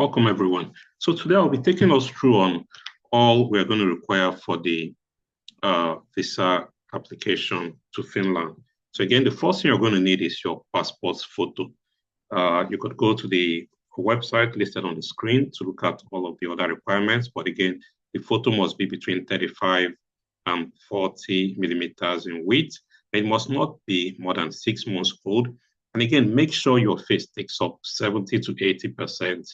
Welcome, everyone. So today I'll be taking us through on all we're going to require for the visa application to Finland. So again, the first thing you're going to need is your passport photo. You could go to the website listed on the screen to look at all of the other requirements. But again, the photo must be between 35 and 40 millimeters in width. It must not be more than 6 months old. And again, make sure your face takes up 70 to 80%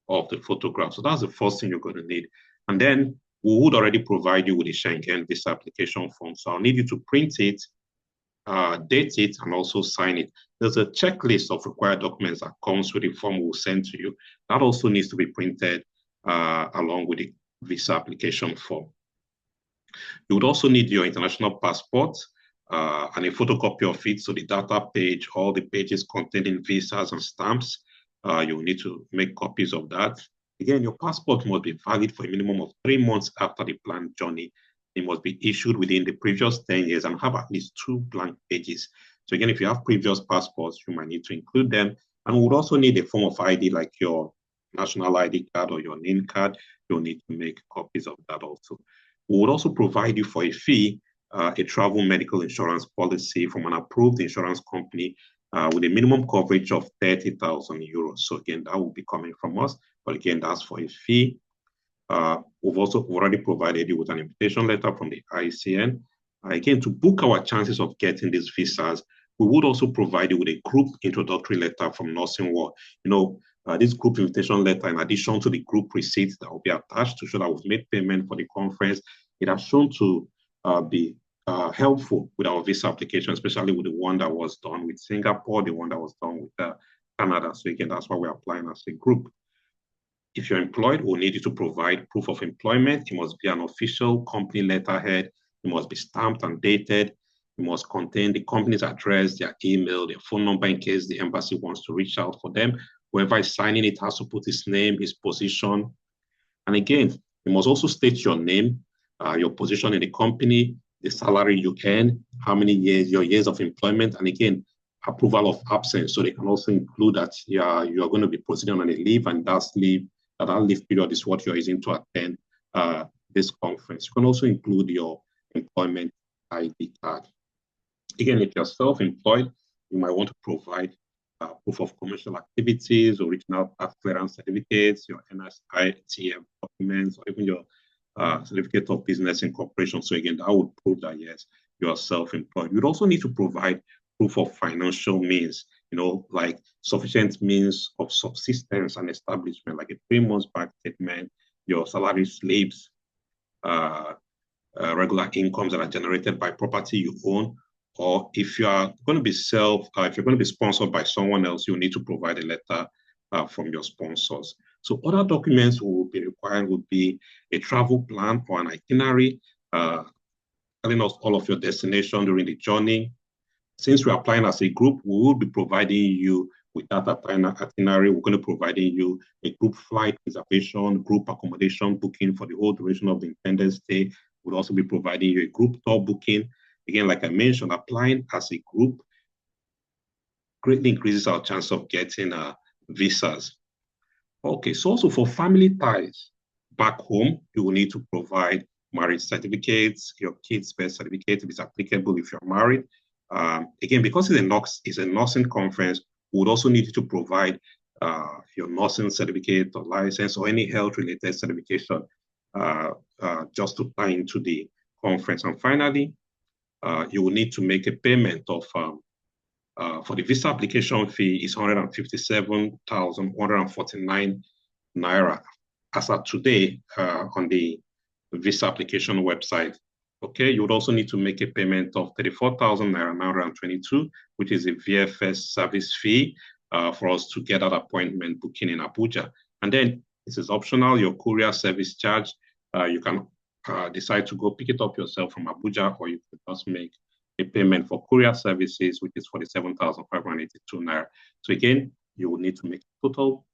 of the photograph. So that's the first thing you're going to need. And then we would already provide you with a Schengen visa application form. So I'll need you to print it, date it, and also sign it. There's a checklist of required documents that comes with the form we'll send to you. That also needs to be printed along with the visa application form. You would also need your international passport and a photocopy of it. So the data page, all the pages containing visas and stamps, you will need to make copies of that. Again, your passport must be valid for a minimum of 3 months after the planned journey. It must be issued within the previous 10 years and have at least 2 blank pages. So again, if you have previous passports, you might need to include them. And we would also need a form of ID like your national ID card or your name card. You'll need to make copies of that also. We would also provide you for a fee, a travel medical insurance policy from an approved insurance company with a minimum coverage of 30,000 euros. So again, that will be coming from us. But again, that's for a fee. We've also already provided you with an invitation letter from the ICN. Again, to book our chances of getting these visas, we would also provide you with a group introductory letter from Nursing World. This group invitation letter, in addition to the group receipts that will be attached to show that we've made payment for the conference, it has shown to be helpful with our visa application, especially with the one that was done with Singapore, the one that was done with Canada. So again, that's why we're applying as a group. If you're employed, we'll need you to provide proof of employment. It must be an official company letterhead. It must be stamped and dated. It must contain the company's address, their email, their phone number in case the embassy wants to reach out for them. Whoever is signing it has to put his name, his position. And again, you must also state your name, your position in the company, the salary you earn, how many years, your years of employment, and again, approval of absence. So they can also include that you are going to be proceeding on a leave, and that leave period is what you're using to attend this conference. You can also include your employment ID card. Again, if you're self-employed, you might want to provide proof of commercial activities, original tax clearance certificates, your NSITF documents, or even your certificate of business incorporation. So again, that would prove that, yes, you are self-employed. You'd also need to provide proof of financial means, like sufficient means of subsistence and establishment, like a 3-month bank statement, your salary slips, regular incomes that are generated by property you own, or if you are going to be if you're going to be sponsored by someone else, you need to provide a letter from your sponsors. So other documents we will be requiring would be a travel plan or an itinerary, telling us all of your destination during the journey. Since we're applying as a group, we will be providing you with that itinerary. We're going to be providing you a group flight reservation, group accommodation booking for the whole duration of the intended stay. We'll also be providing you a group tour booking. Again, like I mentioned, applying as a group greatly increases our chance of getting visas. Okay, so also for family ties back home, you will need to provide marriage certificates, your kids' birth certificate if it's applicable if you're married. Again, because it's a nursing conference, we would also need you to provide your nursing certificate or license or any health-related certification just to tie into the conference. And finally, you will need to make a payment of, for the visa application fee is 157,149 Naira as of today on the visa application website. Okay, you would also need to make a payment of 34,000 Naira 922, which is a VFS service fee for us to get that appointment booking in Abuja. And then this is optional, your courier service charge. You can decide to go pick it up yourself from Abuja, or you could just make a payment for courier services, which is 47,582 Naira. So again, you will need to make a total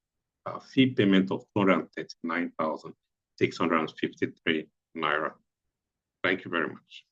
fee payment of 239,653 Naira. Thank you very much.